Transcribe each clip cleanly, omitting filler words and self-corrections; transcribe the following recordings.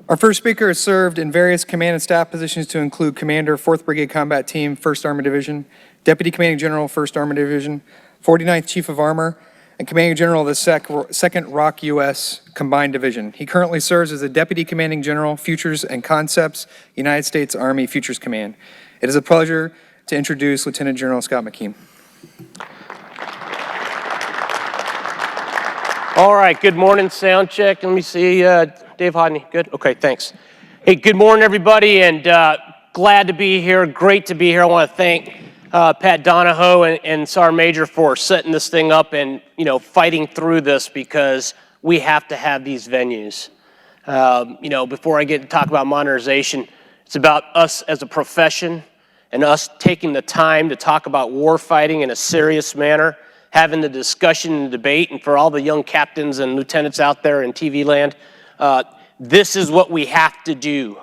Our first speaker has served in various command and staff positions to include Commander, 4th Brigade Combat Team, 1st Armored Division, Deputy Commanding General, 1st Armored Division, 49th Chief of Armor, and Commanding General of the 2nd ROC U.S. Combined Division. He currently serves as the Deputy Commanding General, Futures and Concepts, United States Army Futures Command. It is a pleasure to introduce Lieutenant General Scott McKean. All right, good morning, sound check. Let me see, Dave Hodney, good? Okay, thanks. Hey, good morning, everybody, and glad to be here, great to be here. I want to thank Pat Donahoe and Sergeant Major for setting this thing up and, fighting through this because we have to have these venues. Before I get to talk about modernization, it's about us as a profession and us taking the time to talk about war fighting in a serious manner, having the discussion and debate, and for all the young captains and lieutenants out there in TV land, this is what we have to do.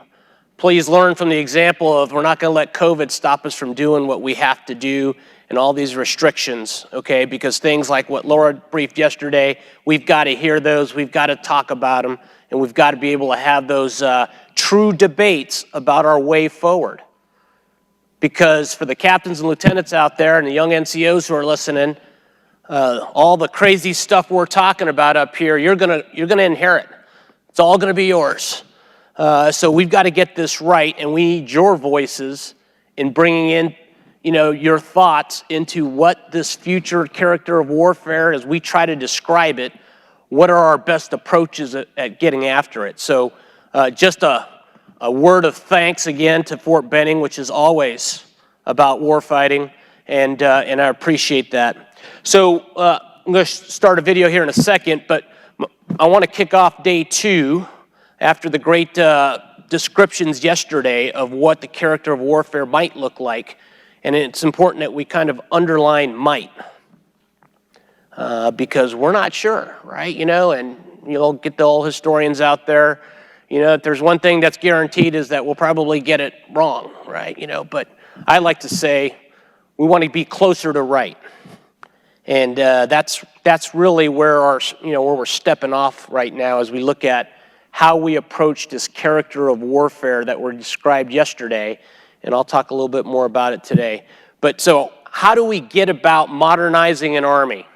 Please learn from the example of we're not going to let COVID stop us from doing what we have to do and all these restrictions, okay? Because things like what Laura briefed yesterday, we've got to hear those, we've got to talk about them, and we've got to be able to have those true debates about our way forward. Because for the captains and lieutenants out there and the young NCOs who are listening, all the crazy stuff we're talking about up here, you're gonna inherit. It's all gonna be yours. So we've got to get this right, and we need your voices in bringing in, your thoughts into what this future character of warfare, as we try to describe it, what are our best approaches at getting after it. So just a word of thanks again to Fort Benning, which is always about warfighting, and I appreciate that. So I'm going to start a video here in a second, but I want to kick off day 2 after the great descriptions yesterday of what the character of warfare might look like. And it's important that we kind of underline might, because we're not sure, right? And you'll get the old historians out there. If there's one thing that's guaranteed is that we'll probably get it wrong, right? But I like to say we want to be closer to right. And that's really where where we're stepping off right now as we look at how we approach this character of warfare that were described yesterday, and I'll talk a little bit more about it today. But so how do we get about modernizing an army?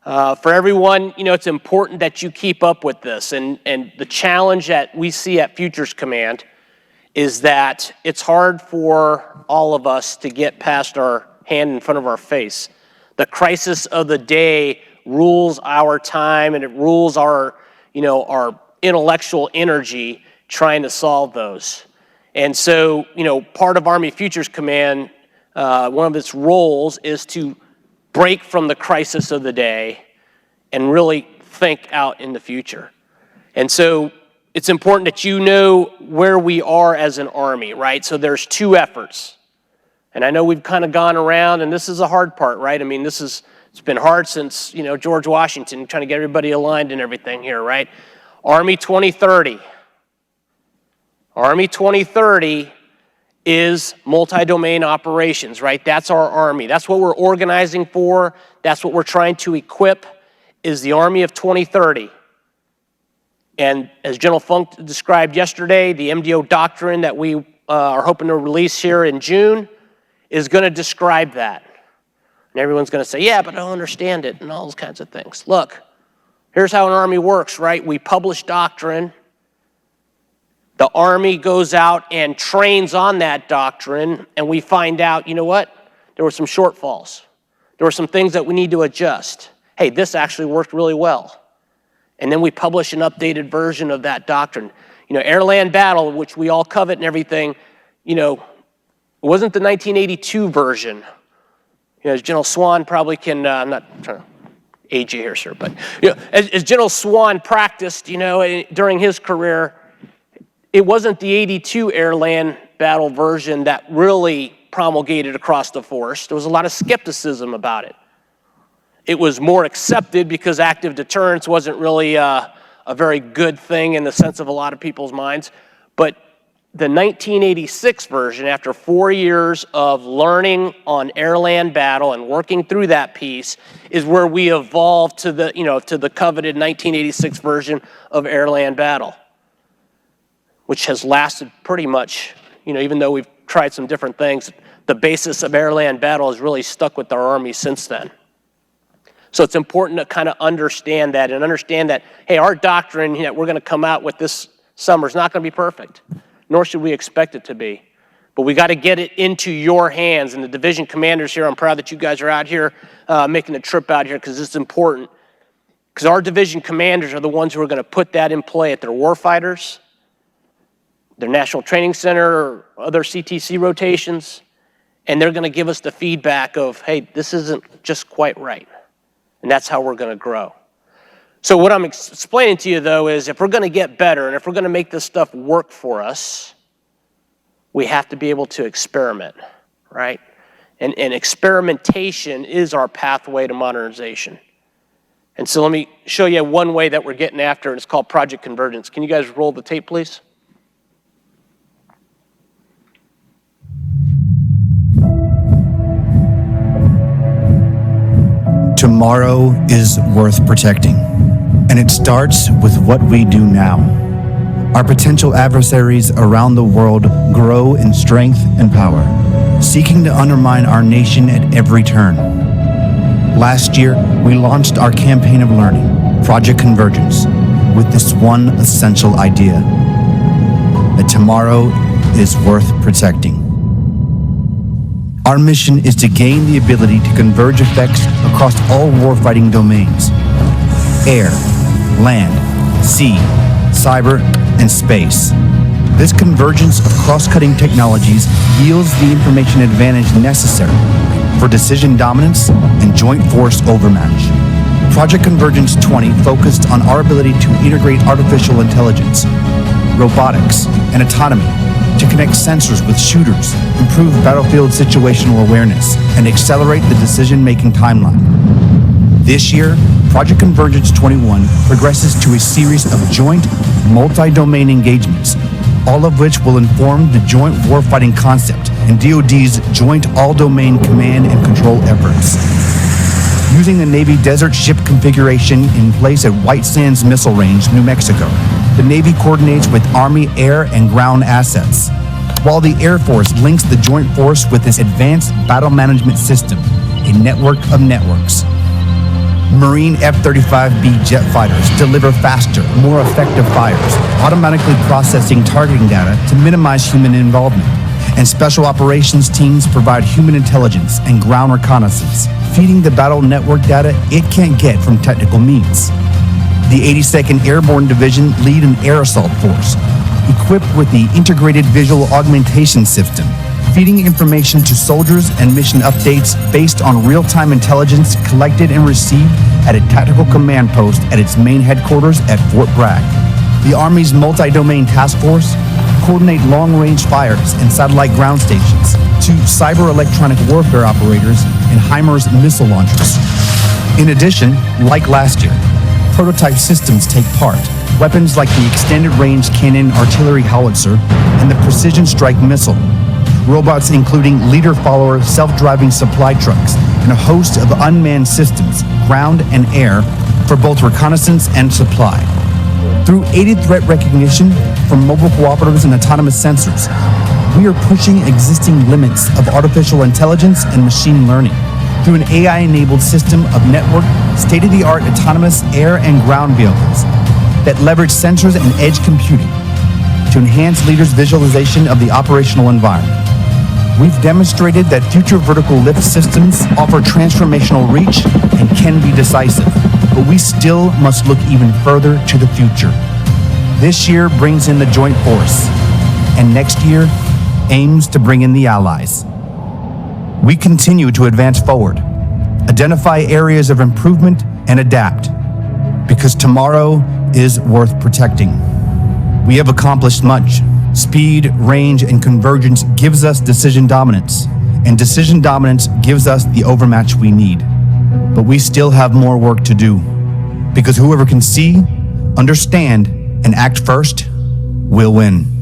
For everyone, it's important that you keep up with this, and the challenge that we see at Futures Command is that it's hard for all of us to get past our hand in front of our face. The crisis of the day rules our time, and it rules our intellectual energy trying to solve those. And so, part of Army Futures Command, one of its roles is to break from the crisis of the day and really think out in the future. And so it's important that you know where we are as an Army, right? So there's 2 efforts. And I know we've kind of gone around, and this is a hard part, right? I mean, it's been hard since, George Washington, trying to get everybody aligned and everything here, right? Army 2030. Army 2030 is multi-domain operations, right? That's our Army. That's what we're organizing for. That's what we're trying to equip, is the Army of 2030. And as General Funk described yesterday, the MDO doctrine that we are hoping to release here in June is going to describe that. And everyone's going to say, yeah, but I don't understand it, and all those kinds of things. Look, here's how an Army works, right? We publish doctrine. The Army goes out and trains on that doctrine, and we find out, you know what? There were some shortfalls. There were some things that we need to adjust. Hey, this actually worked really well. And then we publish an updated version of that doctrine. Air-land battle, which we all covet and everything, it wasn't the 1982 version. As General Swan probably can, I'm not trying to age you here, sir, but as General Swan practiced, during his career, it wasn't the 82 air-land battle version that really promulgated across the force. There was a lot of skepticism about it. It was more accepted because active deterrence wasn't really a very good thing in the sense of a lot of people's minds. But the 1986 version, after 4 years of learning on air-land battle and working through that piece, is where we evolved to the, to the coveted 1986 version of air-land battle. which has lasted pretty much, even though we've tried some different things, the basis of air-land battle has really stuck with our Army since then. So it's important to kind of understand that and understand that, hey, our doctrine that we're going to come out with this summer is not going to be perfect, nor should we expect it to be. But we got to get it into your hands. And the division commanders here, I'm proud that you guys are out here making the trip out here because it's important. Because our division commanders are the ones who are going to put that in play at their warfighters, their National Training Center, or other CTC rotations. And they're going to give us the feedback of, hey, this isn't just quite right. And that's how we're going to grow. So what I'm explaining to you, though, is if we're going to get better and if we're going to make this stuff work for us, we have to be able to experiment, right? And experimentation is our pathway to modernization. And so let me show you one way that we're getting after it. It's called Project Convergence. Can you guys roll the tape, please? Tomorrow is worth protecting, and it starts with what we do now. Our potential adversaries around the world grow in strength and power, seeking to undermine our nation at every turn. Last year, we launched our campaign of learning, Project Convergence, with this one essential idea: that tomorrow is worth protecting. Our mission is to gain the ability to converge effects across all warfighting domains: air, land, sea, cyber, and space. This convergence of cross-cutting technologies yields the information advantage necessary for decision dominance and joint force overmatch. Project Convergence 20 focused on our ability to integrate artificial intelligence, robotics, and autonomy to connect sensors with shooters, improve battlefield situational awareness, and accelerate the decision-making timeline. This year, Project Convergence 21 progresses to a series of joint, multi-domain engagements, all of which will inform the joint warfighting concept and DoD's joint all-domain command and control efforts. Using the Navy desert ship configuration in place at White Sands Missile Range, New Mexico, the Navy coordinates with Army air and ground assets, while the Air Force links the joint force with its advanced battle management system, a network of networks. Marine F-35B jet fighters deliver faster, more effective fires, automatically processing targeting data to minimize human involvement. And special operations teams provide human intelligence and ground reconnaissance, feeding the battle network data it can't get from technical means. The 82nd Airborne Division lead an air assault force, equipped with the Integrated Visual Augmentation System, feeding information to soldiers and mission updates based on real-time intelligence collected and received at a tactical command post at its main headquarters at Fort Bragg. The Army's multi-domain task force coordinate long-range fires and satellite ground stations to cyber electronic warfare operators and HIMARS missile launchers. In addition, like last year, prototype systems take part. Weapons like the Extended Range Cannon Artillery Howitzer and the Precision Strike Missile. Robots including leader-follower self-driving supply trucks and a host of unmanned systems, ground and air, for both reconnaissance and supply. Through aided threat recognition from mobile cooperatives and autonomous sensors, we are pushing existing limits of artificial intelligence and machine learning through an AI-enabled system of networked, state-of-the-art autonomous air and ground vehicles that leverage sensors and edge computing to enhance leaders' visualization of the operational environment. We've demonstrated that future vertical lift systems offer transformational reach and can be decisive, but we still must look even further to the future. This year brings in the joint force, and next year aims to bring in the allies. We continue to advance forward, identify areas of improvement, and adapt, because tomorrow is worth protecting. We have accomplished much. Speed, range, and convergence gives us decision dominance, and decision dominance gives us the overmatch we need. But we still have more work to do, because whoever can see, understand, and act first will win.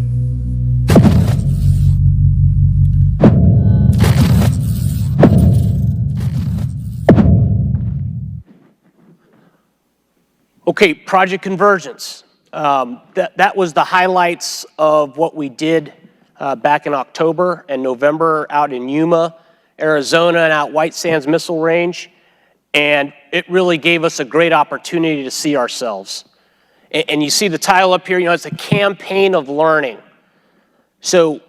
Okay, Project Convergence. That was the highlights of what we did back in October and November out in Yuma, Arizona, and out White Sands Missile Range. And it really gave us a great opportunity to see ourselves. And you see the title up here, it's a campaign of learning. So,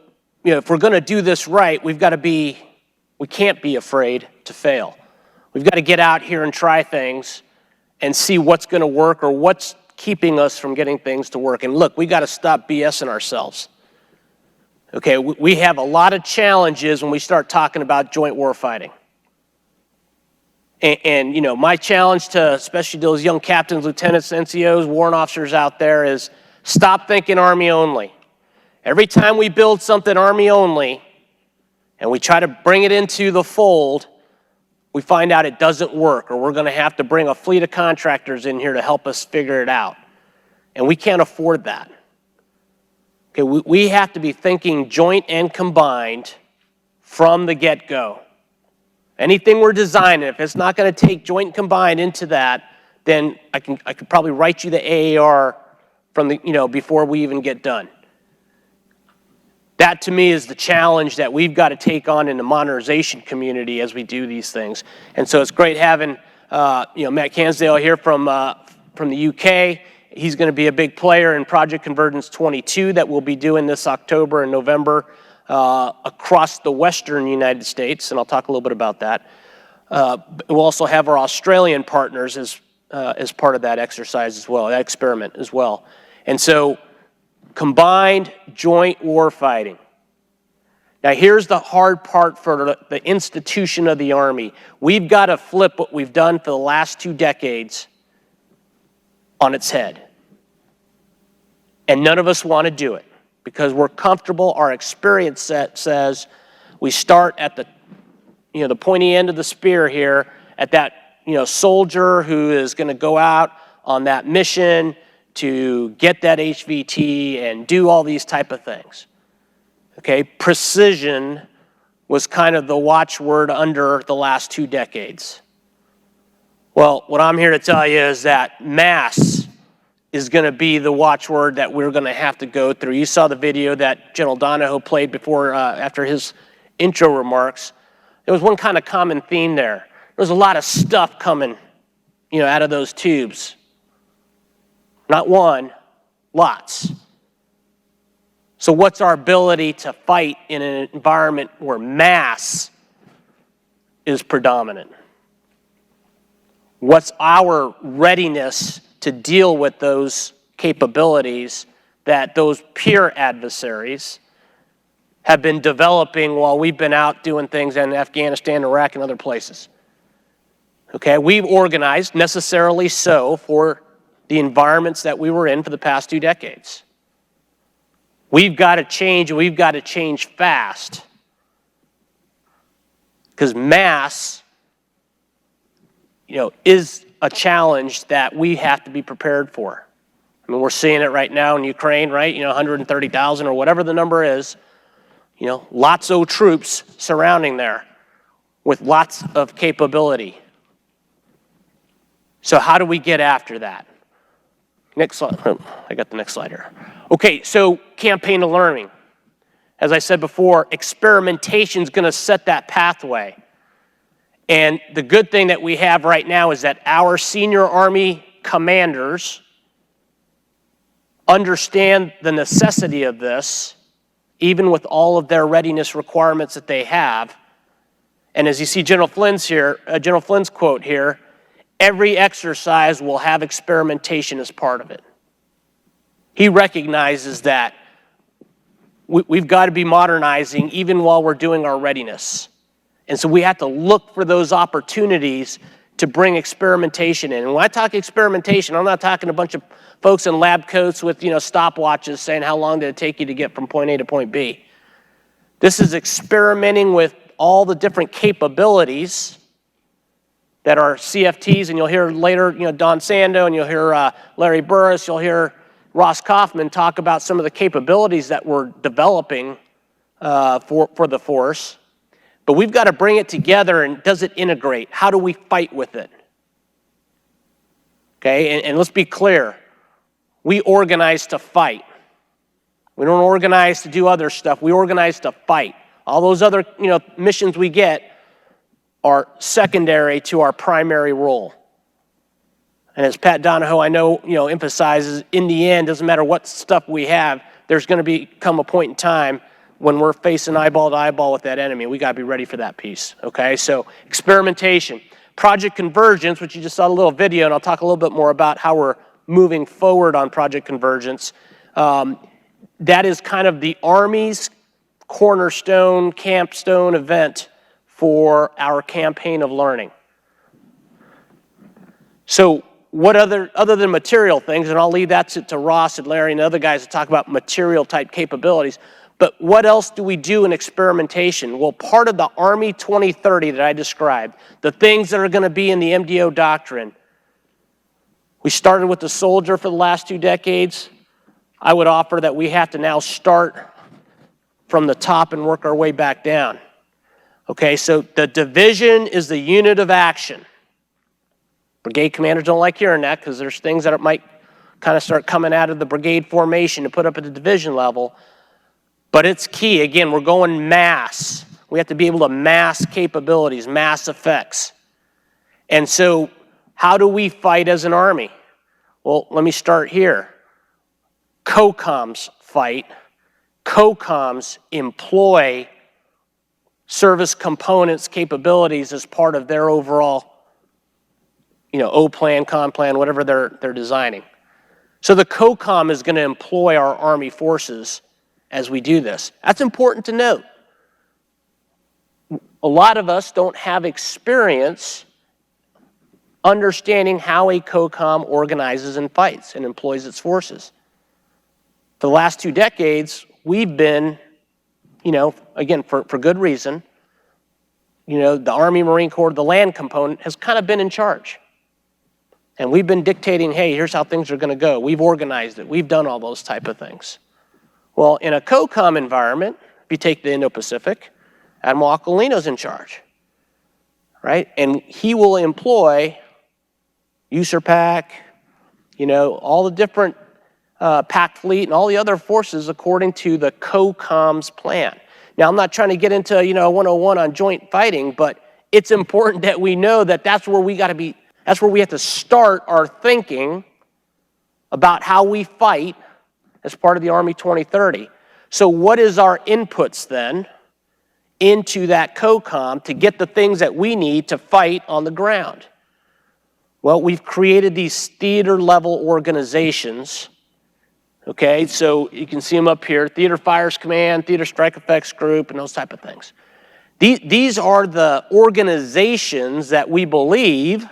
if we're going to do this right, we can't be afraid to fail. We've got to get out here and try things and see what's going to work or what's keeping us from getting things to work. And look, we got to stop BSing ourselves. Okay, we have a lot of challenges when we start talking about joint warfighting. And my challenge to especially those young captains, lieutenants, NCOs, warrant officers out there is stop thinking Army only. Every time we build something Army only and we try to bring it into the fold, we find out it doesn't work, or we're going to have to bring a fleet of contractors in here to help us figure it out. And we can't afford that. Okay, we have to be thinking joint and combined from the get-go. Anything we're designing, if it's not going to take joint and combined into that, then I could probably write you the AAR from the, before we even get done. That to me is the challenge that we've got to take on in the modernization community as we do these things. And so it's great having Matt Cansdale here from the UK. He's going to be a big player in Project Convergence 22 that we'll be doing this October and November across the Western United States, and I'll talk a little bit about that. We'll also have our Australian partners as part of that exercise as well, that experiment as well. And so combined joint warfighting. Now here's the hard part for the institution of the Army. We've got to flip what we've done for the last 2 decades on its head. And none of us want to do it because we're comfortable. Our experience set says we start at the pointy end of the spear here at that soldier who is going to go out on that mission to get that HVT and do all these type of things. Okay, precision was kind of the watchword under the last 2 decades. Well, what I'm here to tell you is that mass is going to be the watchword that we're going to have to go through. You saw the video that General Donahoe played before, after his intro remarks. There was one kind of common theme there. There was a lot of stuff coming, out of those tubes. Not one, lots. So what's our ability to fight in an environment where mass is predominant? What's our readiness to deal with those capabilities that those peer adversaries have been developing while we've been out doing things in Afghanistan, Iraq, and other places? Okay, we've organized, necessarily so, for the environments that we were in for the past 2 decades. We've got to change, and we've got to change fast. Because mass, is a challenge that we have to be prepared for. I mean, we're seeing it right now in Ukraine, right? 130,000 or whatever the number is. Lots of troops surrounding there with lots of capability. So how do we get after that? Next slide. I got the next slide here. Okay, so campaign of learning. As I said before, experimentation is going to set that pathway. And the good thing that we have right now is that our senior Army commanders understand the necessity of this, even with all of their readiness requirements that they have. And as you see General Flynn's quote here, every exercise will have experimentation as part of it. He recognizes that we've got to be modernizing even while we're doing our readiness. And so we have to look for those opportunities to bring experimentation in. And when I talk experimentation, I'm not talking a bunch of folks in lab coats with stopwatches saying how long did it take you to get from point A to point B. This is experimenting with all the different capabilities that are CFTs, and you'll hear later, Don Sando, and you'll hear Larry Burris, you'll hear Ross Kaufman talk about some of the capabilities that we're developing for the force. But we've got to bring it together, and does it integrate? How do we fight with it? Okay, and let's be clear. We organize to fight. We don't organize to do other stuff. We organize to fight. All those other, missions we get are secondary to our primary role. And as Pat Donahoe, I know, emphasizes, in the end, doesn't matter what stuff we have, there's going to come a point in time when we're facing eyeball to eyeball with that enemy. We got to be ready for that piece, okay? So experimentation. Project Convergence, which you just saw a little video, and I'll talk a little bit more about how we're moving forward on Project Convergence. That is kind of the Army's cornerstone, capstone event for our campaign of learning. So what other than material things, and I'll leave that to Ross and Larry and the other guys to talk about material type capabilities, but what else do we do in experimentation? Well, part of the Army 2030 that I described, the things that are going to be in the MDO doctrine, we started with the soldier for the last 2 decades. I would offer that we have to now start from the top and work our way back down. Okay, so the division is the unit of action. Brigade commanders don't like hearing that because there's things that might kind of start coming out of the brigade formation to put up at the division level. But it's key. Again, we're going mass. We have to be able to mass capabilities, mass effects. And so how do we fight as an Army? Well, let me start here. COCOMs fight. COCOMs employ service components capabilities as part of their overall O-plan, con-plan, whatever they're designing. So the COCOM is going to employ our Army forces as we do this. That's important to note. A lot of us don't have experience understanding how a COCOM organizes and fights and employs its forces. For the last 2 decades, we've been, again, for good reason, the Army, Marine Corps, the land component has kind of been in charge. And we've been dictating, hey, here's how things are going to go. We've organized it. We've done all those type of things. Well, in a COCOM environment, if you take the Indo-Pacific, Admiral Aquilino's in charge, right? And he will employ USERPAC, all the different PAC fleet and all the other forces according to the COCOM's plan. Now, I'm not trying to get into, 101 on joint fighting, but it's important that we know that that's where we got to be. That's where we have to start our thinking about how we fight as part of the Army 2030. So what is our inputs then into that COCOM to get the things that we need to fight on the ground? Well, we've created these theater-level organizations, okay? So you can see them up here, Theater Fires Command, Theater Strike Effects Group, and those type of things. These are the organizations that we believe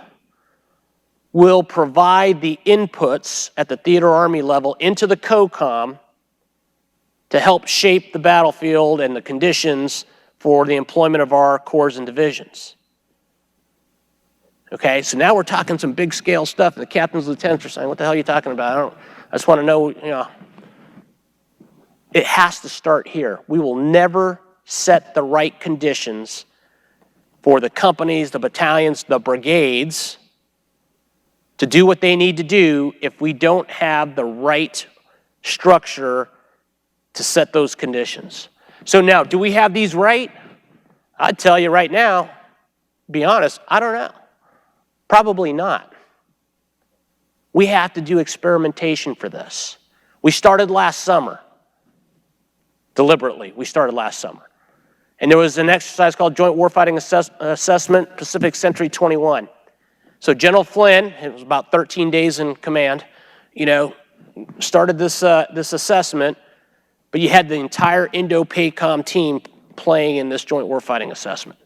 will provide the inputs at the theater army level into the COCOM to help shape the battlefield and the conditions for the employment of our corps and divisions. Okay, so now we're talking some big scale stuff. The captains, lieutenants are saying, what the hell are you talking about? I just want to know, it has to start here. We will never set the right conditions for the companies, the battalions, the brigades to do what they need to do if we don't have the right structure to set those conditions. So now, do we have these right? I'd tell you right now, be honest, I don't know. Probably not. We have to do experimentation for this. We started last summer. Deliberately, we started last summer. And there was an exercise called Joint Warfighting Assessment, Pacific Century 21. So General Flynn, it was about 13 days in command, started this assessment, but you had the entire Indo-PACOM team playing in this joint warfighting assessment.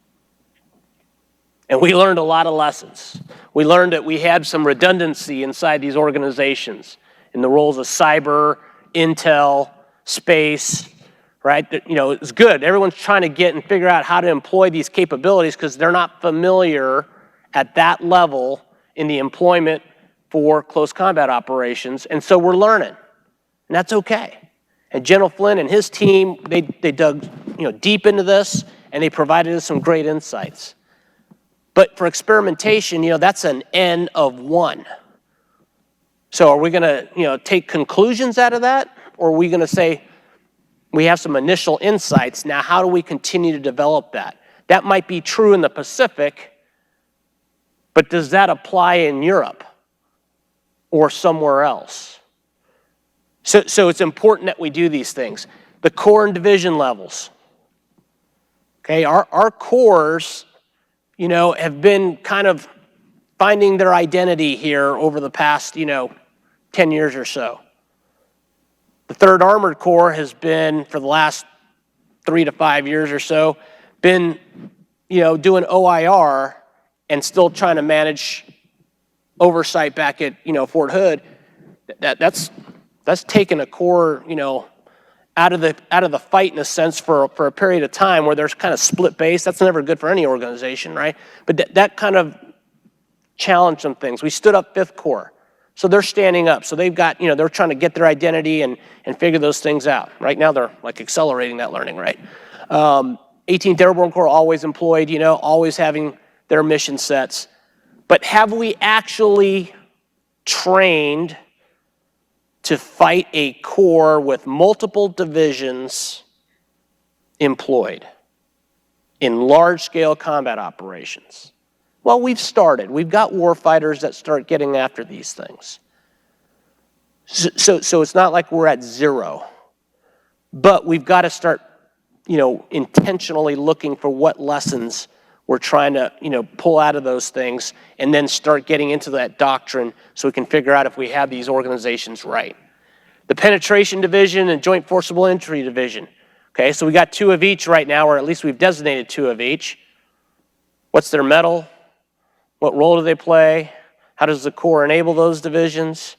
And we learned a lot of lessons. We learned that we had some redundancy inside these organizations in the roles of cyber, intel, space, right? It's good. Everyone's trying to get and figure out how to employ these capabilities because they're not familiar at that level in the employment for close combat operations. And so we're learning, and that's okay. And General Flynn and his team, they dug deep into this, and they provided us some great insights. But for experimentation, that's an N of 1. So are we gonna, take conclusions out of that? Or are we gonna say, we have some initial insights, now how do we continue to develop that? That might be true in the Pacific, but does that apply in Europe or somewhere else? So it's important that we do these things. The corps and division levels. Okay, our corps, have been kind of finding their identity here over the past, 10 years or so. The 3rd Armored Corps has been, for the last 3 to 5 years or so, been, doing OIR and still trying to manage oversight back at, Fort Hood. That's taken a corps, out of the fight in a sense for a period of time where there's kind of split base. That's never good for any organization, right? But that kind of challenged some things. We stood up 5th Corps. So they're standing up. So they've got, they're trying to get their identity and figure those things out. Right now they're like accelerating that learning, right? 18th Airborne Corps always employed, always having their mission sets. But have we actually trained to fight a corps with multiple divisions employed in large-scale combat operations? Well, we've started. We've got warfighters that start getting after these things. So it's not like we're at zero. But we've got to start, intentionally looking for what lessons we're trying to, pull out of those things and then start getting into that doctrine so we can figure out if we have these organizations right. The Penetration Division and Joint Forcible Entry Division. Okay, so we got 2 of each right now, or at least we've designated 2 of each. What's their medal? What role do they play? How does the Corps enable those divisions?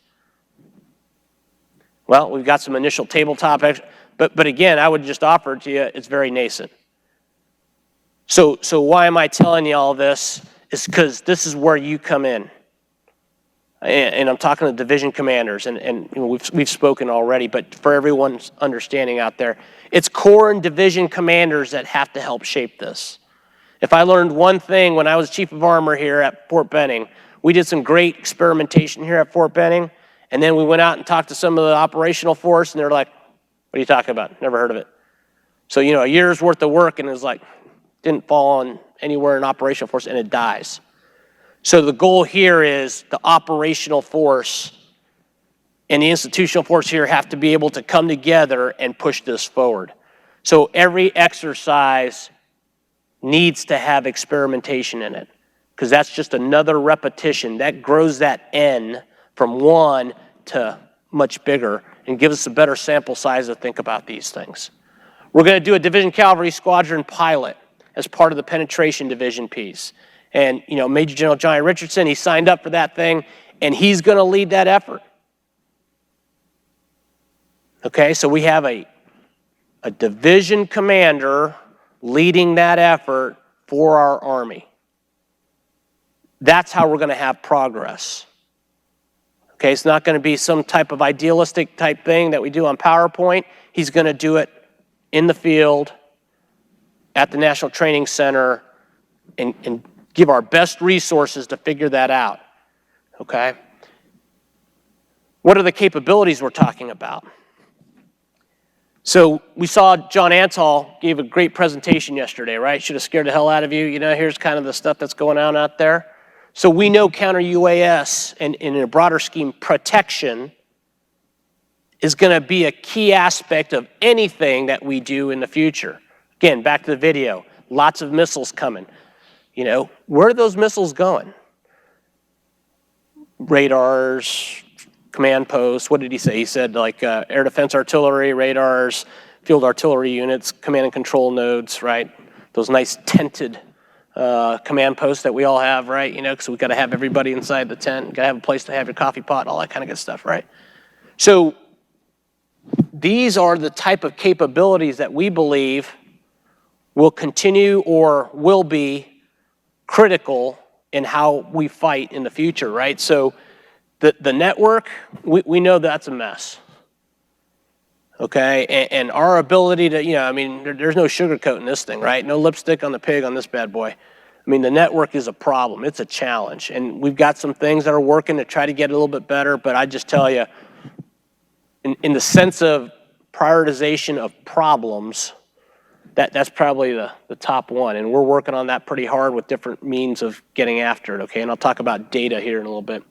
Well, we've got some initial tabletop, but again, I would just offer to you, it's very nascent. So why am I telling you all this? Is because this is where you come in. And I'm talking to division commanders, and we've spoken already, but for everyone's understanding out there, it's Corps and division commanders that have to help shape this. If I learned one thing when I was Chief of Armor here at Fort Benning, we did some great experimentation here at Fort Benning, and then we went out and talked to some of the operational force, and they're like, what are you talking about? Never heard of it. So, a year's worth of work, and it's like, didn't fall on anywhere in operational force, and it dies. So the goal here is the operational force and the institutional force here have to be able to come together and push this forward. So every exercise needs to have experimentation in it, because that's just another repetition. That grows that N from 1 to much bigger and gives us a better sample size to think about these things. We're going to do a Division Cavalry Squadron pilot as part of the Penetration Division piece. And, Major General Johnny Richardson, he signed up for that thing, and he's going to lead that effort. Okay, so we have a division commander leading that effort for our Army. That's how we're going to have progress. Okay, it's not going to be some type of idealistic type thing that we do on PowerPoint. He's going to do it in the field, at the National Training Center, and give our best resources to figure that out. Okay? What are the capabilities we're talking about? So we saw John Antal gave a great presentation yesterday, right? Should have scared the hell out of you. Here's kind of the stuff that's going on out there. So we know counter-UAS and in a broader scheme, protection is going to be a key aspect of anything that we do in the future. Again, back to the video, lots of missiles coming. Where are those missiles going? Radars, command posts, what did he say? He said air defense artillery, radars, field artillery units, command and control nodes, right? Those nice tented command posts that we all have, right? Because we got to have everybody inside the tent, got to have a place to have your coffee pot, all that kind of good stuff, right? So these are the type of capabilities that we believe will continue or will be critical in how we fight in the future, right? So the network, we know that's a mess, okay? And our ability to, there's no sugarcoating this thing, right? No lipstick on the pig on this bad boy. I mean, the network is a problem. It's a challenge. And we've got some things that are working to try to get a little bit better, but I just tell you, in the sense of prioritization of problems, that's probably the top one. And we're working on that pretty hard with different means of getting after it, okay? And I'll talk about data here in a little bit.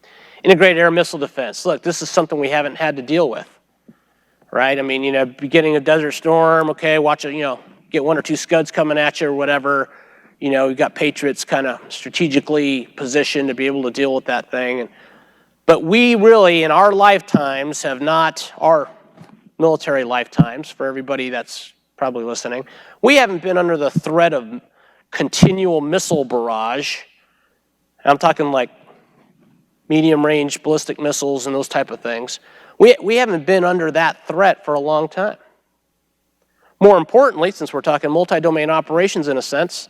Integrated air missile defense. Look, this is something we haven't had to deal with, right? I mean, you know, beginning of Desert Storm, okay, watch it, you know, get 1 or 2 Scuds coming at you or whatever. You know, we've got Patriots kind of strategically positioned to be able to deal with that thing. But we really, in our lifetimes, have not, our military lifetimes, for everybody that's probably listening, we haven't been under the threat of continual missile barrage. I'm talking like medium-range ballistic missiles and those type of things. We haven't been under that threat for a long time. More importantly, since we're talking multi-domain operations in a sense,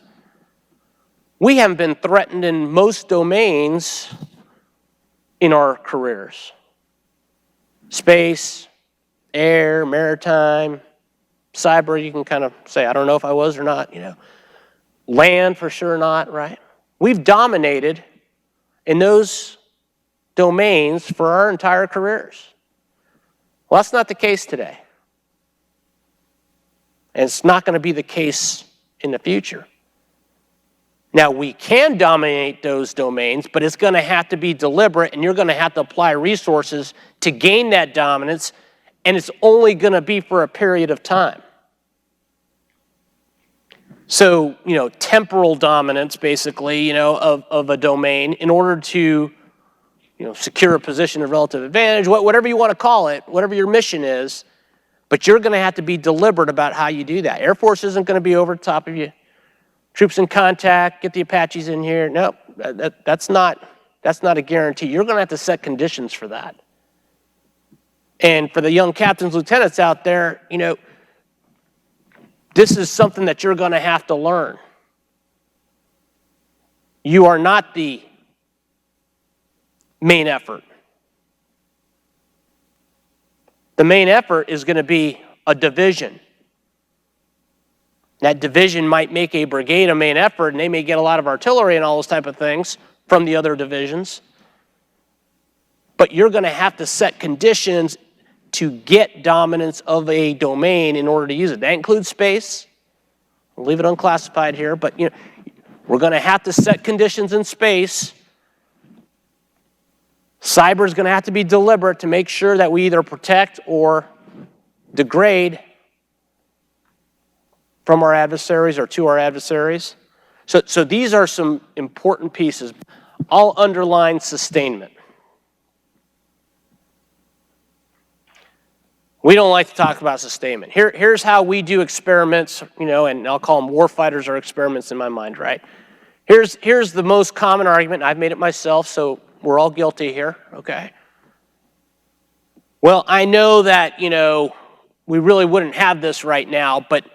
we haven't been threatened in most domains in our careers. Space, air, maritime, cyber, you can kind of say, I don't know if I was or not, you know. Land, for sure not, right? We've dominated in those domains for our entire careers. Well, that's not the case today. And it's not going to be the case in the future. Now, we can dominate those domains, but it's going to have to be deliberate, and you're going to have to apply resources to gain that dominance, and it's only going to be for a period of time. So, you know, temporal dominance, basically, you know, of a domain in order to, you know, secure a position of relative advantage, whatever you want to call it, whatever your mission is, but you're going to have to be deliberate about how you do that. Air Force isn't going to be over the top of you. Troops in contact, get the Apaches in here. No, that's not a guarantee. You're going to have to set conditions for that. And for the young captains, lieutenants out there, you know, this is something that you're going to have to learn. You are not the main effort. The main effort is going to be a division. That division might make a brigade a main effort, and they may get a lot of artillery and all those type of things from the other divisions. But you're going to have to set conditions to get dominance of a domain in order to use it. That includes space. I'll leave it unclassified here, but you know, we're going to have to set conditions in space. Cyber is going to have to be deliberate to make sure that we either protect or degrade from our adversaries or to our adversaries. So these are some important pieces. I'll underline sustainment. We don't like to talk about sustainment. Here's how we do experiments, you know, and I'll call them warfighters or experiments in my mind, right? Here's the most common argument. I've made it myself, so we're all guilty here, okay? Well, I know that, you know, we really wouldn't have this right now, but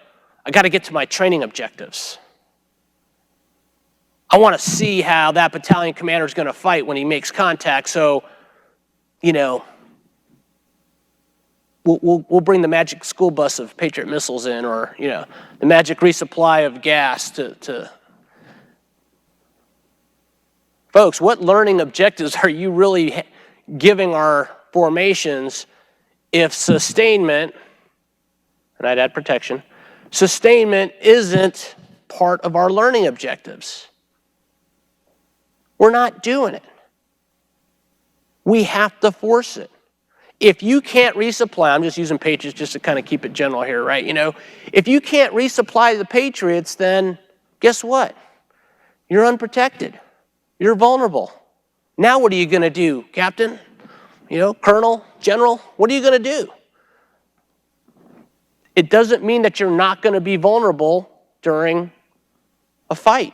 I got to get to my training objectives. I want to see how that battalion commander is going to fight when he makes contact, so, you know, we'll bring the magic school bus of Patriot missiles in, or, you know, the magic resupply of gas to... Folks, what learning objectives are you really giving our formations if sustainment, and I'd add protection, sustainment isn't part of our learning objectives? We're not doing it. We have to force it. If you can't resupply, I'm just using Patriots just to kind of keep it general here, right? You know, if you can't resupply the Patriots, then guess what? You're unprotected. You're vulnerable. Now what are you going to do, Captain? You know, Colonel, General, what are you going to do? It doesn't mean that you're not going to be vulnerable during a fight.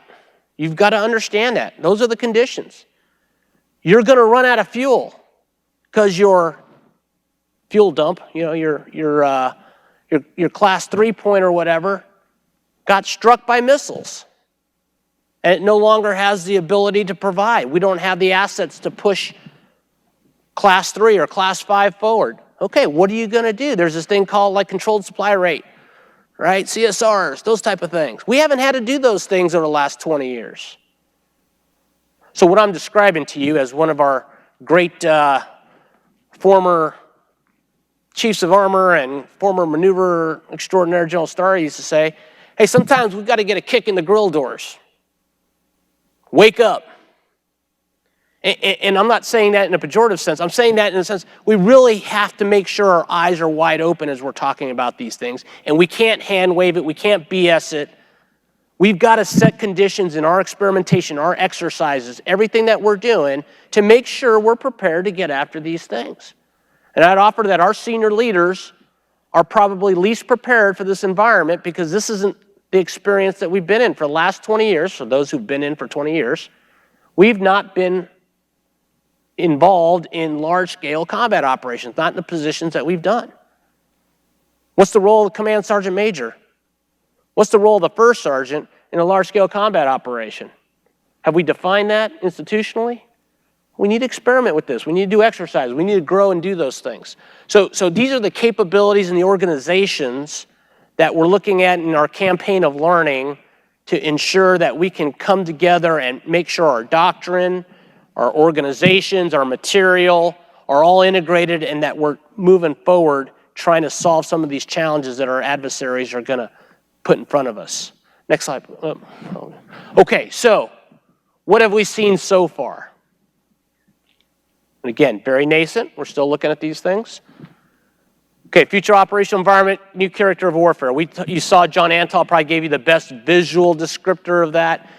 You've got to understand that. Those are the conditions. You're going to run out of fuel because your fuel dump, you know, your class 3 point or whatever, got struck by missiles. And it no longer has the ability to provide. We don't have the assets to push class 3 or class 5 forward. Okay, what are you going to do? There's this thing called like controlled supply rate, right? CSRs, those type of things. We haven't had to do those things over the last 20 years. So what I'm describing to you, as one of our great former chiefs of armor and former maneuver extraordinaire General Starr used to say, hey, sometimes we've got to get a kick in the grill doors. Wake up. And I'm not saying that in a pejorative sense. I'm saying that in the sense we really have to make sure our eyes are wide open as we're talking about these things. And we can't hand wave it. We can't BS it. We've got to set conditions in our experimentation, our exercises, everything that we're doing to make sure we're prepared to get after these things. And I'd offer that our senior leaders are probably least prepared for this environment because this isn't the experience that we've been in for the last 20 years. For those who've been in for 20 years, we've not been involved in large-scale combat operations, not in the positions that we've done. What's the role of the command sergeant major? What's the role of the first sergeant in a large-scale combat operation? Have we defined that institutionally? We need to experiment with this. We need to do exercises. We need to grow and do those things. So these are the capabilities and the organizations that we're looking at in our campaign of learning to ensure that we can come together and make sure our doctrine, our organizations, our material are all integrated and that we're moving forward trying to solve some of these challenges that our adversaries are going to put in front of us. Next slide. Okay, so what have we seen so far? And again, very nascent. We're still looking at these things. Okay, future operational environment, new character of warfare. You saw John Antal probably gave you the best visual descriptor of that.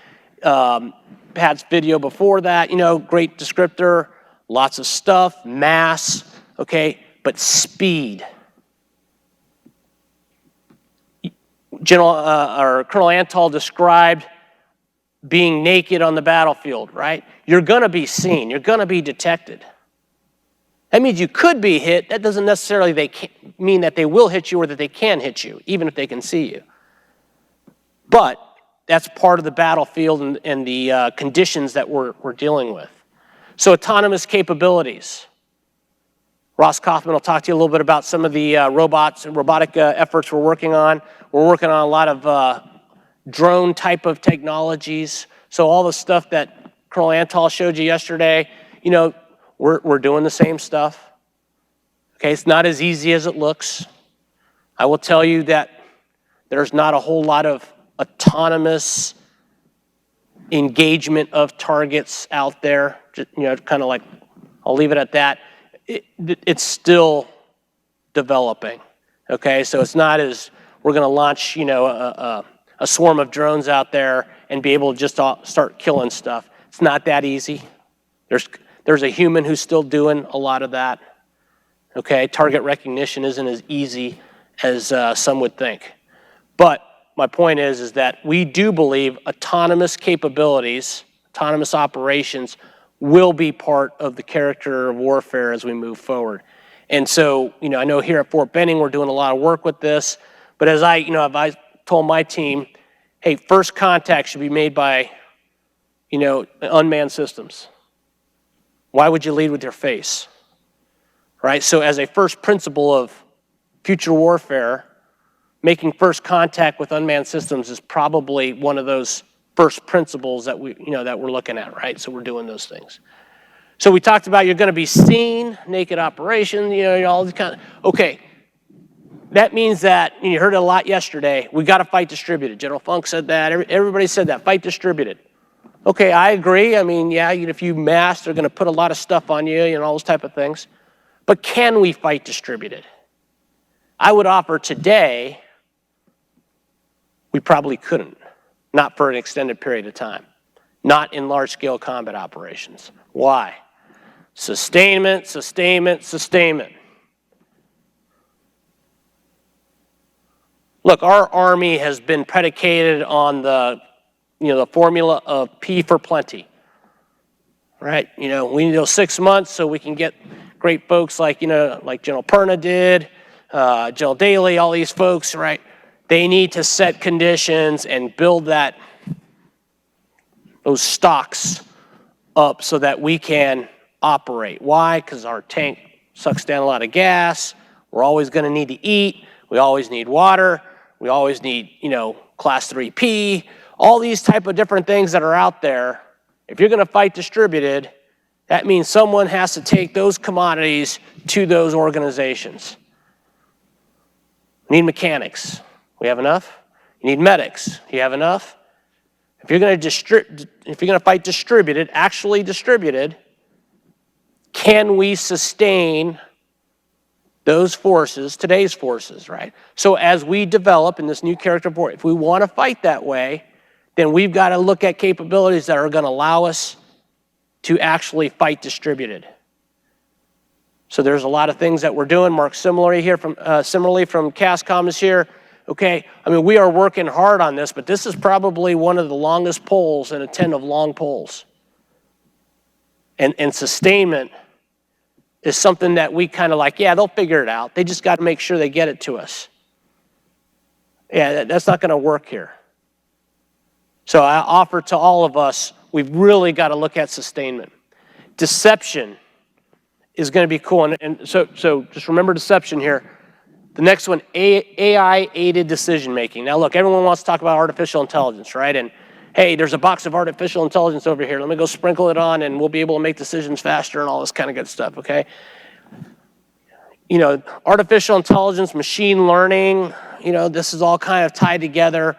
Pat's video before that, great descriptor, lots of stuff, mass, okay, but speed. Colonel Antal described being naked on the battlefield, right? You're gonna be seen, you're gonna be detected. That means you could be hit. That doesn't necessarily mean that they will hit you or that they can hit you, even if they can see you. But that's part of the battlefield and the conditions that we're dealing with. So autonomous capabilities. Ross Kaufman will talk to you a little bit about some of the robots and robotic efforts we're working on. We're working on a lot of drone type of technologies. So all the stuff that Colonel Antal showed you yesterday, we're doing the same stuff. Okay, it's not as easy as it looks. I will tell you that there's not a whole lot of autonomous engagement of targets out there. Kind of like, I'll leave it at that. It's still developing. Okay, so it's not as we're going to launch, a swarm of drones out there and be able to just start killing stuff. It's not that easy. There's a human who's still doing a lot of that. Okay, target recognition isn't as easy as some would think. But my point is that we do believe autonomous capabilities, autonomous operations will be part of the character of warfare as we move forward. And so, I know here at Fort Benning we're doing a lot of work with this, but as I told my team, hey, first contact should be made by, unmanned systems. Why would you lead with your face? Right? So as a first principle of future warfare, making first contact with unmanned systems is probably one of those first principles that that we're looking at, right? So we're doing those things. So we talked about you're going to be seen, naked operation, all the kind of, okay. That means that, and you heard it a lot yesterday, we got to fight distributed. General Funk said that, everybody said that, fight distributed. Okay, I agree. I mean, yeah, if you mass, they're going to put a lot of stuff on you, all those type of things. But can we fight distributed? I would offer today, we probably couldn't. Not for an extended period of time. Not in large-scale combat operations. Why? Sustainment, sustainment, sustainment. Look, our Army has been predicated on the formula of P for plenty. Right? We need those 6 months so we can get great folks like General Perna did, General Daly, all these folks, right? They need to set conditions and build those stocks up so that we can operate. Why? Because our tank sucks down a lot of gas. We're always going to need to eat. We always need water. We always need, class 3P. All these type of different things that are out there if you're going to fight distributed, that means someone has to take those commodities to those organizations. You need mechanics. We have enough? You need medics. Do you have enough? If you're going to fight distributed, actually distributed, can we sustain those forces, today's forces, right? So as we develop in this new character report, if we want to fight that way, then we've got to look at capabilities that are going to allow us to actually fight distributed. So there's a lot of things that we're doing. Mark similarly from CASCOM is here. Okay, I mean, we are working hard on this, but this is probably one of the longest poles in a 10 of long poles. And sustainment is something that we kind of like, yeah, they'll figure it out. They just got to make sure they get it to us. Yeah, that's not going to work here. So I offer to all of us, we've really got to look at sustainment. Deception is going to be cool. And so just remember deception here. The next one, AI-aided decision-making. Now look, everyone wants to talk about artificial intelligence, right? And hey, there's a box of artificial intelligence over here. Let me go sprinkle it on and we'll be able to make decisions faster and all this kind of good stuff, okay? You know, artificial intelligence, machine learning, you know, this is all kind of tied together.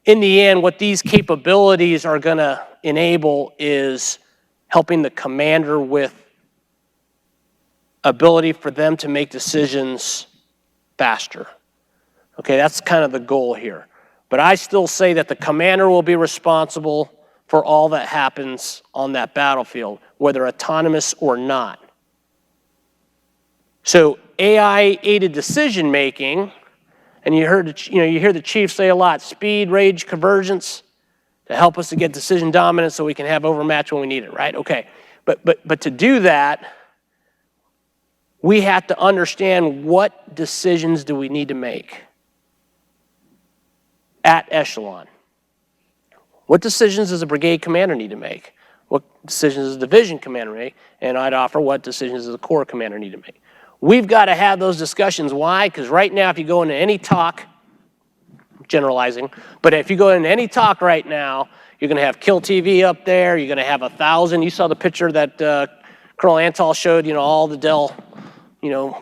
In the end, what these capabilities are going to enable is helping the commander with ability for them to make decisions faster. Okay, that's kind of the goal here. But I still say that the commander will be responsible for all that happens on that battlefield, whether autonomous or not. So AI-aided decision-making, and you hear the chief say a lot, speed, rage, convergence, to help us to get decision dominance so we can have overmatch when we need it, right? Okay, but to do that, we have to understand what decisions do we need to make at echelon. What decisions does a brigade commander need to make? What decisions does a division commander make? And I'd offer what decisions does a corps commander need to make? We've got to have those discussions. Why? Because right now, if you go into any talk, generalizing, but if you go into any talk right now, you're going to have Kill TV up there. You're going to have 1,000. You saw the picture that Colonel Antal showed, all the Dell,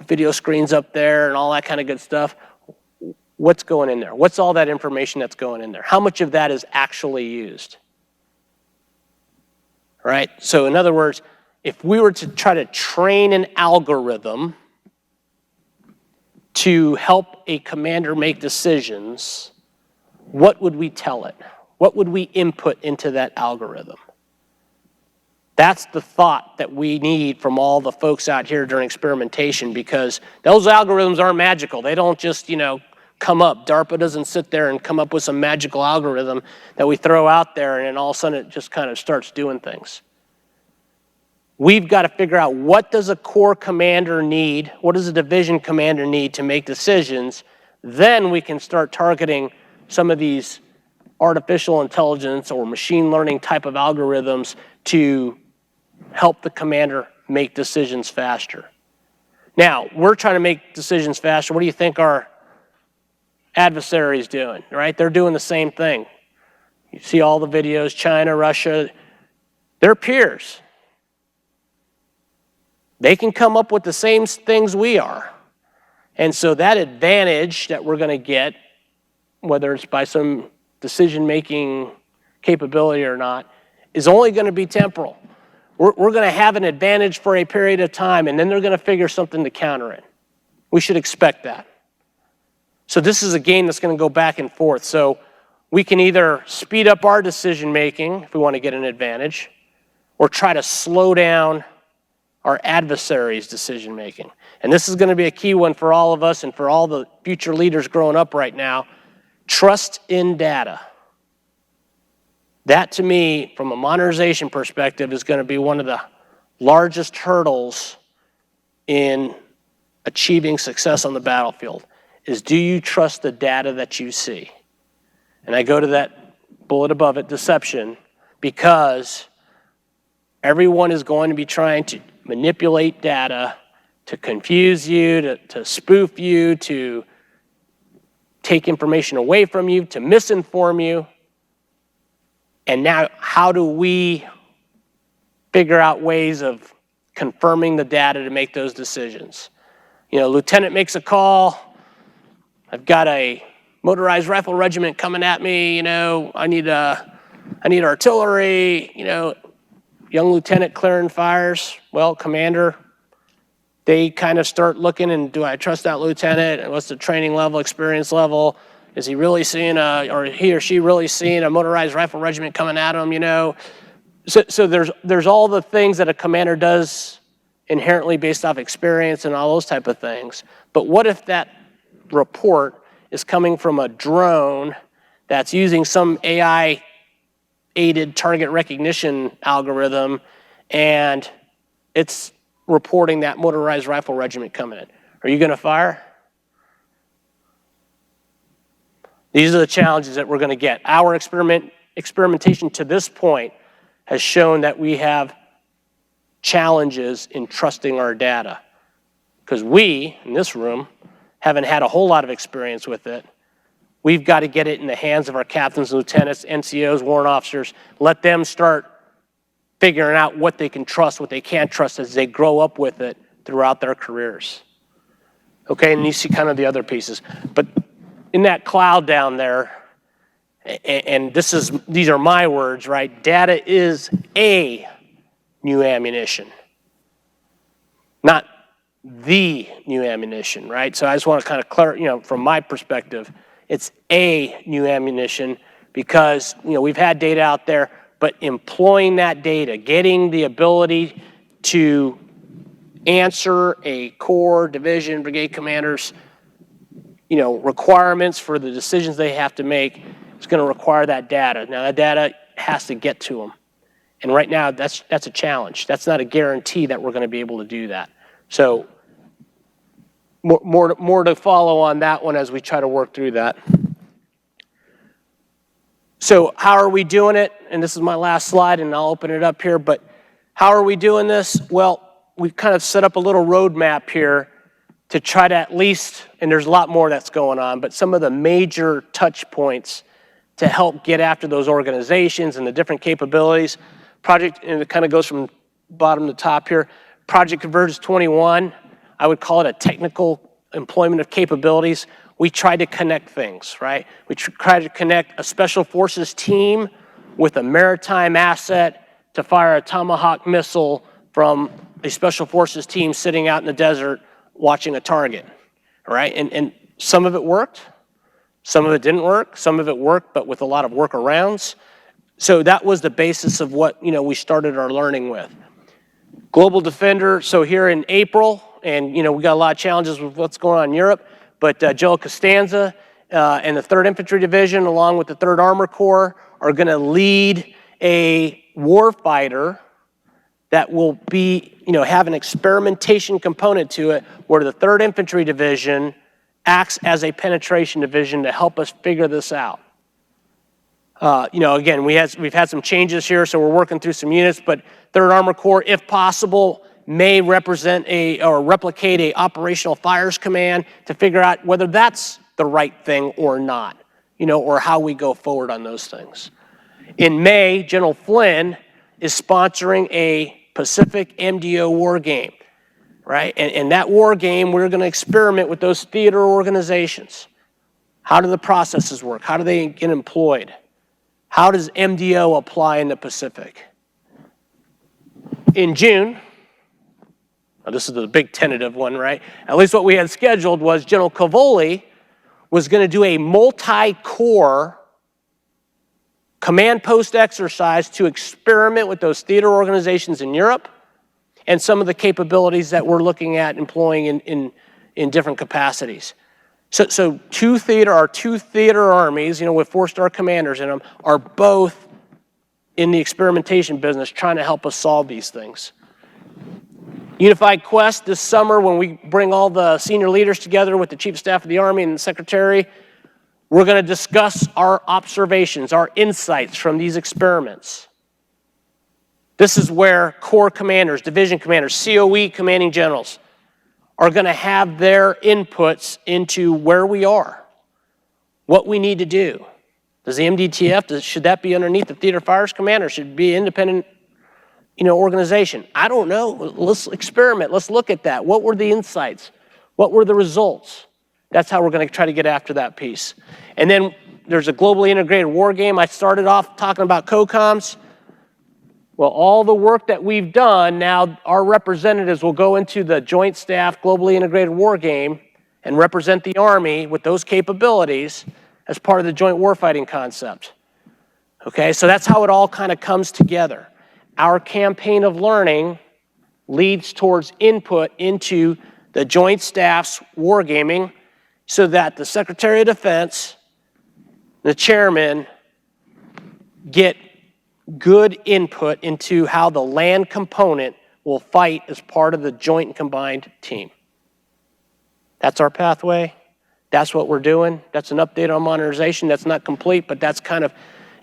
video screens up there and all that kind of good stuff. What's going in there? What's all that information that's going in there? How much of that is actually used? Right? So in other words, if we were to try to train an algorithm to help a commander make decisions, what would we tell it? What would we input into that algorithm? That's the thought that we need from all the folks out here during experimentation, because those algorithms aren't magical. They don't just, come up. DARPA doesn't sit there and come up with some magical algorithm that we throw out there and then all of a sudden it just kind of starts doing things. We've got to figure out, what does a corps commander need? What does a division commander need to make decisions? Then we can start targeting some of these artificial intelligence or machine learning type of algorithms to help the commander make decisions faster. Now, we're trying to make decisions faster. What do you think our adversaries doing, right? They're doing the same thing. You see all the videos, China, Russia, they're peers. They can come up with the same things we are. And so that advantage that we're going to get, whether it's by some decision-making capability or not, is only going to be temporal. We're going to have an advantage for a period of time, and then they're going to figure something to counter it. We should expect that. So this is a game that's going to go back and forth. So we can either speed up our decision-making if we want to get an advantage, or try to slow down our adversaries' decision-making. And this is going to be a key one for all of us and for all the future leaders growing up right now. Trust in data. That, to me, from a modernization perspective, is going to be one of the largest hurdles in achieving success on the battlefield, is, do you trust the data that you see? And I go to that bullet above it, deception, because everyone is going to be trying to manipulate data to confuse you, to spoof you, to take information away from you, to misinform you. And now, how do we figure out ways of confirming the data to make those decisions. You know, lieutenant makes a call, I've got a motorized rifle regiment coming at me, you know, I need artillery, you know, young lieutenant clearing fires. Well, commander, they kind of start looking, and do I trust that lieutenant? And what's the training level, experience level? Is he really seeing or he or she really seeing a motorized rifle regiment coming at him, you know? So there's all the things that a commander does inherently based off experience and all those type of things. But what if that report is coming from a drone that's using some AI-aided target recognition algorithm, and it's reporting that motorized rifle regiment coming in? Are you going to fire? These are the challenges that we're going to get. Our experimentation to this point has shown that we have challenges in trusting our data, because we, in this room, haven't had a whole lot of experience with it. We've got to get it in the hands of our captains, lieutenants, NCOs, warrant officers, let them start figuring out what they can trust, what they can't trust as they grow up with it throughout their careers. Okay, and you see kind of the other pieces. But in that cloud down there, and these are my words, right? Data is a new ammunition, not the new ammunition, right? So I just want to kind of clarify, you know, from my perspective, it's a new ammunition because, you know, we've had data out there, but employing that data, getting the ability to answer a corps, division, brigade commander's, you know, requirements for the decisions they have to make is going to require that data. Now that data has to get to them. And right now that's a challenge. That's not a guarantee that we're going to be able to do that. So more to follow on that one as we try to work through that. So how are we doing it? And this is my last slide, and I'll open it up here. But how are we doing this? Well, we've kind of set up a little roadmap here to try to at least, and there's a lot more that's going on, but some of the major touch points to help get after those organizations and the different capabilities. Project, and it kind of goes from bottom to top here. Project Convergence 21, I would call it a technical employment of capabilities. We try to connect things, right? We try to connect a special forces team with a maritime asset to fire a Tomahawk missile from a special forces team sitting out in the desert watching a target, all right? And some of it worked, some of it didn't work, some of it worked, but with a lot of workarounds. So that was the basis of what, you know, we started our learning with. Global Defender, so here in April, and, you know, we got a lot of challenges with what's going on in Europe, but Joe Costanza and the 3rd Infantry Division, along with the 3rd Armor Corps, are going to lead a warfighter that will be, you know, have an experimentation component to it, where the 3rd Infantry Division acts as a penetration division to help us figure this out. You know, again, we've had some changes here, so we're working through some units, but 3rd Armor Corps, if possible, may represent or replicate a operational fires command to figure out whether that's the right thing or not, you know, or how we go forward on those things. In May, General Flynn is sponsoring a Pacific MDO war game, right? And that war game, we're going to experiment with those theater organizations. How do the processes work? How do they get employed? How does MDO apply in the Pacific? In June, now this is the big tentative one, right? At least what we had scheduled was General Cavoli was going to do a multi-corps command post exercise to experiment with those theater organizations in Europe and some of the capabilities that we're looking at employing in different capacities. So two theater armies, you know, with 4-star commanders in them, are both in the experimentation business trying to help us solve these things. Unified Quest this summer, when we bring all the senior leaders together with the Chief of Staff of the Army and the Secretary, we're going to discuss our observations, our insights from these experiments. This is where Corps commanders, division commanders, COE commanding generals are going to have their inputs into where we are, what we need to do. Does the MDTF, should that be underneath the theater fires command, or should it be independent organization? I don't know. Let's experiment. Let's look at that. What were the insights? What were the results? That's how we're going to try to get after that piece. And then there's a globally integrated war game. I started off talking about COCOMs. Well, all the work that we've done, now our representatives will go into the Joint Staff Globally Integrated War Game and represent the Army with those capabilities as part of the joint warfighting concept. Okay, so that's how it all kind of comes together. Our campaign of learning leads towards input into the Joint Staff's wargaming so that the Secretary of Defense, the chairman, get good input into how the land component will fight as part of the joint and combined team. That's our pathway. That's what we're doing. That's an update on modernization. That's not complete, but that's kind of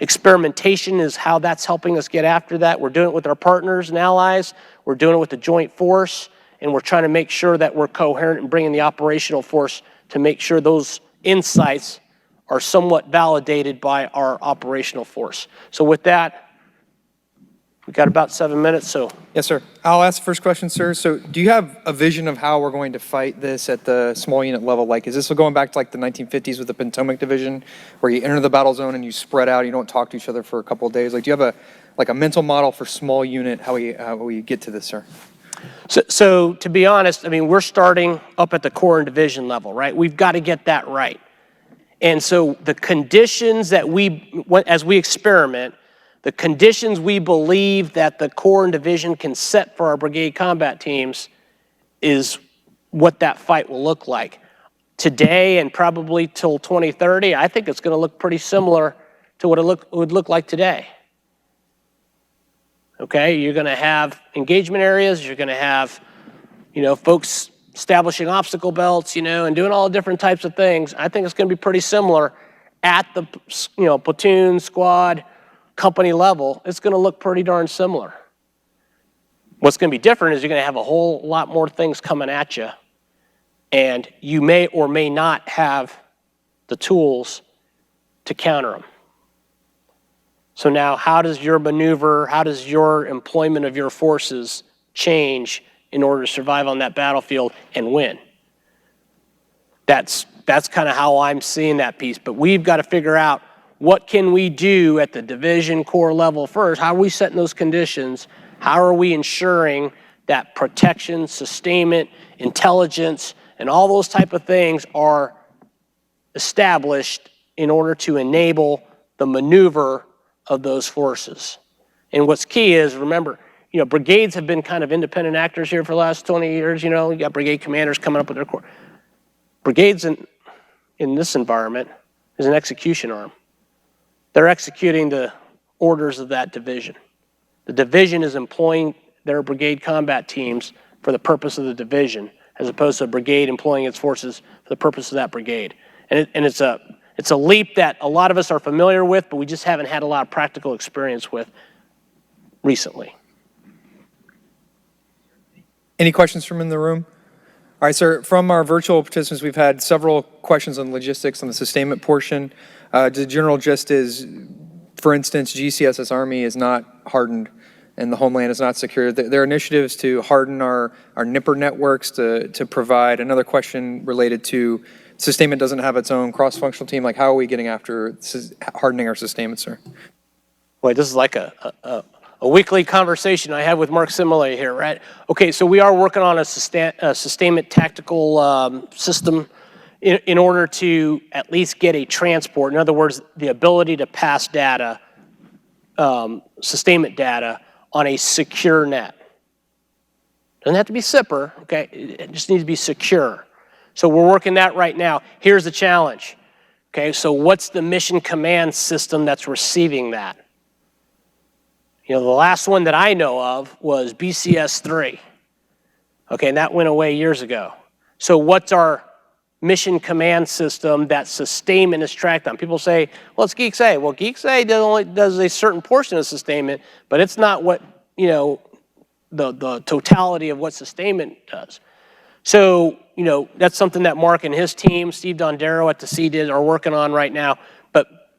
experimentation is how that's helping us get after that. We're doing it with our partners and allies. We're doing it with the joint force, and we're trying to make sure that we're coherent in bringing the operational force to make sure those insights are somewhat validated by our operational force. So with that, we've got about 7 minutes, so. Yes, sir. I'll ask the first question, sir. So do you have a vision of how we're going to fight this at the small unit level? Like, is this going back to like the 1950s with the Potomac Division, where you enter the battle zone and you spread out, you don't talk to each other for a couple of days? Like, do you have a mental model for small unit, how we get to this, sir? So to be honest, I mean, we're starting up at the corps and division level, right? We've got to get that right. And so the conditions that as we experiment, the conditions we believe that the corps and division can set for our brigade combat teams is what that fight will look like. Today and probably till 2030, I think it's going to look pretty similar to what it would look like today. Okay, you're going to have engagement areas, you're going to have, folks establishing obstacle belts, and doing all different types of things. I think it's going to be pretty similar at the, platoon, squad, company level. It's going to look pretty darn similar. What's going to be different is you're going to have a whole lot more things coming at you, and you may or may not have the tools to counter them. So now, how does your maneuver, how does your employment of your forces change in order to survive on that battlefield and win? That's kind of how I'm seeing that piece. But we've got to figure out what can we do at the division corps level first. How are we setting those conditions? How are we ensuring that protection, sustainment, intelligence, and all those type of things are established in order to enable the maneuver of those forces? And what's key is, remember, brigades have been kind of independent actors here for the last 20 years. You got brigade commanders coming up with their corps. Brigades in this environment is an execution arm. They're executing the orders of that division. The division is employing their brigade combat teams for the purpose of the division, as opposed to a brigade employing its forces for the purpose of that brigade. And it's a leap that a lot of us are familiar with, but we just haven't had a lot of practical experience with recently. Any questions from in the room? All right, sir, from our virtual participants, we've had several questions on logistics on the sustainment portion. The general gist is, for instance, GCSS Army is not hardened and the homeland is not secure. There are initiatives to harden our NIPR networks to provide. Another question related to sustainment doesn't have its own cross-functional team. Like, how are we getting after hardening our sustainment, sir? Boy, this is like a weekly conversation I have with Mark Simile here, right? Okay, so we are working on a sustainment tactical system in order to at least get a transport. In other words, the ability to pass data, sustainment data, on a secure net. Doesn't have to be SIPR, okay? It just needs to be secure. So we're working that right now. Here's the challenge, okay? So what's the mission command system that's receiving that? The last one that I know of was BCS-3. Okay, and that went away years ago. So what's our mission command system that sustainment is tracked on? People say, well, it's Geeks A. Well, Geeks A only does a certain portion of sustainment, but it's not what, the totality of what sustainment does. So, that's something that Mark and his team, Steve Dondero at the CDID, are working on right now.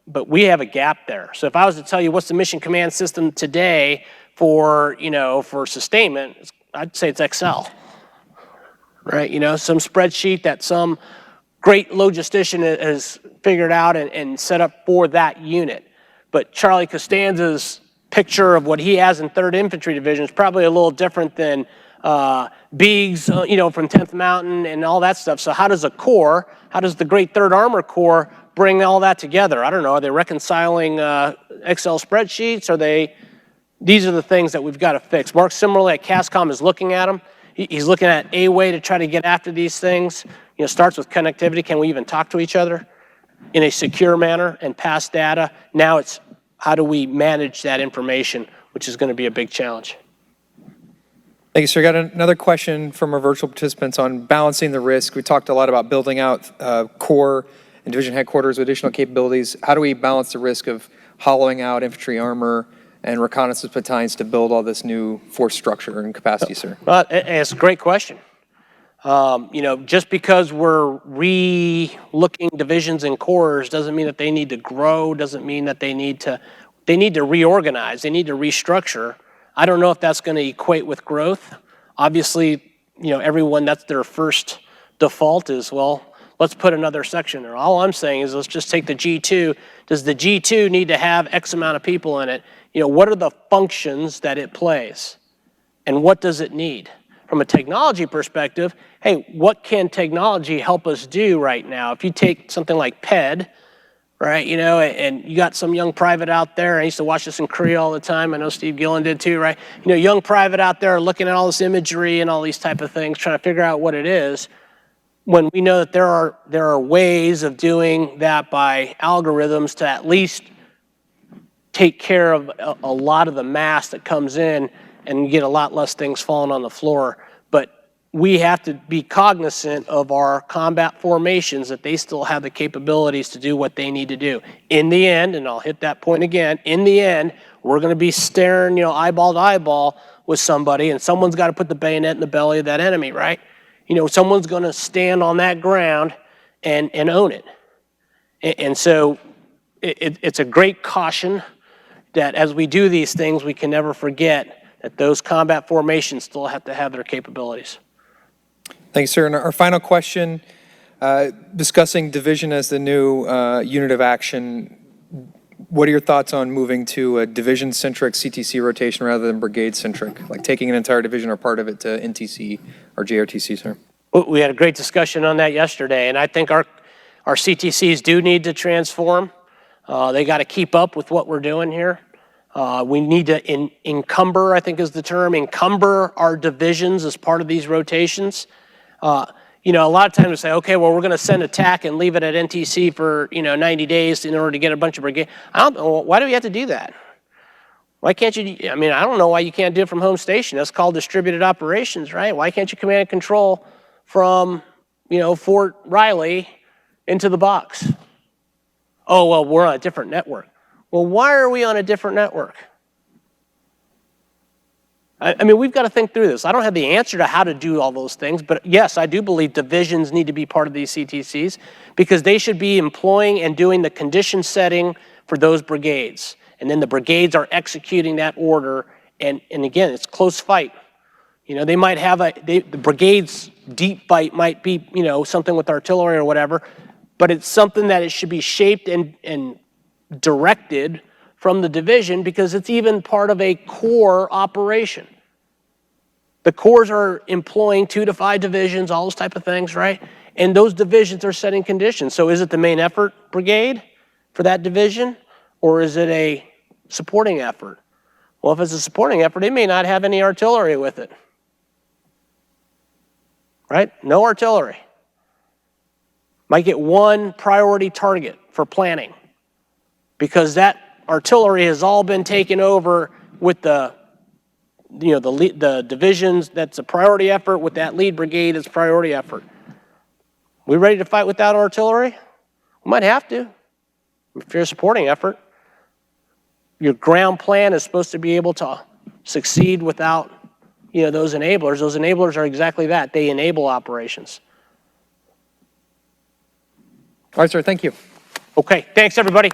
But we have a gap there. So if I was to tell you what's the mission command system today for, for sustainment, I'd say it's Excel, right? Some spreadsheet that some great logistician has figured out and set up for that unit. But Charlie Costanza's picture of what he has in 3rd Infantry Division is probably a little different than Biggs, from 10th Mountain and all that stuff. So how does the great 3rd Armor Corps bring all that together? I don't know. Are they reconciling Excel spreadsheets? These are the things that we've got to fix. Mark similarly at CASCOM is looking at them. He's looking at a way to try to get after these things. Starts with connectivity. Can we even talk to each other in a secure manner and pass data? Now it's how do we manage that information, which is going to be a big challenge. Thank you, sir. I got another question from our virtual participants on balancing the risk. We talked a lot about building out core and division headquarters with additional capabilities. How do we balance the risk of hollowing out infantry armor and reconnaissance battalions to build all this new force structure and capacity, sir? Well, it's a great question. Just because we're re-looking divisions and corps doesn't mean that they need to grow, doesn't mean that they need to reorganize, they need to restructure. I don't know if that's going to equate with growth. Obviously, everyone, that's their first default is, well, let's put another section there. All I'm saying is let's just take the G2. Does the G2 need to have X amount of people in it? What are the functions that it plays? And what does it need? From a technology perspective, hey, what can technology help us do right now? If you take something like PED, right, and you got some young private out there, I used to watch this in Korea all the time, I know Steve Gillen did too, right? Young private out there looking at all this imagery and all these type of things, trying to figure out what it is, when we know that there are ways of doing that by algorithms to at least take care of a lot of the mass that comes in and get a lot less things falling on the floor. But we have to be cognizant of our combat formations, that they still have the capabilities to do what they need to do. In the end, and I'll hit that point again, in the end, we're going to be staring, eyeball to eyeball with somebody, and someone's got to put the bayonet in the belly of that enemy, right? Someone's going to stand on that ground and own it. And so it's a great caution that as we do these things, we can never forget that those combat formations still have to have their capabilities. Thanks, sir. And our final question, discussing division as the new unit of action. What are your thoughts on moving to a division-centric CTC rotation rather than brigade-centric, like taking an entire division or part of it to NTC or JRTC, sir? We had a great discussion on that yesterday, and I think our CTCs do need to transform. They got to keep up with what we're doing here. We need to encumber, I think is the term, encumber our divisions as part of these rotations. A lot of times we say, okay, well, we're going to send attack and leave it at NTC for, 90 days in order to get a bunch of brigade. I don't know, why do we have to do that? Why can't you, I don't know why you can't do it from home station. That's called distributed operations, right? Why can't you command and control from, Fort Riley into the box? Oh, well, we're on a different network. Well, why are we on a different network? We've got to think through this. I don't have the answer to how to do all those things, but yes, I do believe divisions need to be part of these CTCs because they should be employing and doing the condition setting for those brigades. And then the brigades are executing that order. And again, it's close fight. They might have the brigade's deep fight might be, something with artillery or whatever, but it's something that it should be shaped and directed from the division because it's even part of a core operation. The corps are employing 2 to 5 divisions, all those type of things, right? And those divisions are setting conditions. So is it the main effort brigade for that division, or is it a supporting effort? Well, if it's a supporting effort, it may not have any artillery with it, right? No artillery. Might get 1 priority target for planning because that artillery has all been taken over with the divisions. That's a priority effort with that lead brigade. It's priority effort. We ready to fight without artillery? We might have to. If you're a supporting effort, your ground plan is supposed to be able to succeed without those enablers. Those enablers are exactly that. They enable operations. All right, sir. Thank you. Okay. Thanks, everybody.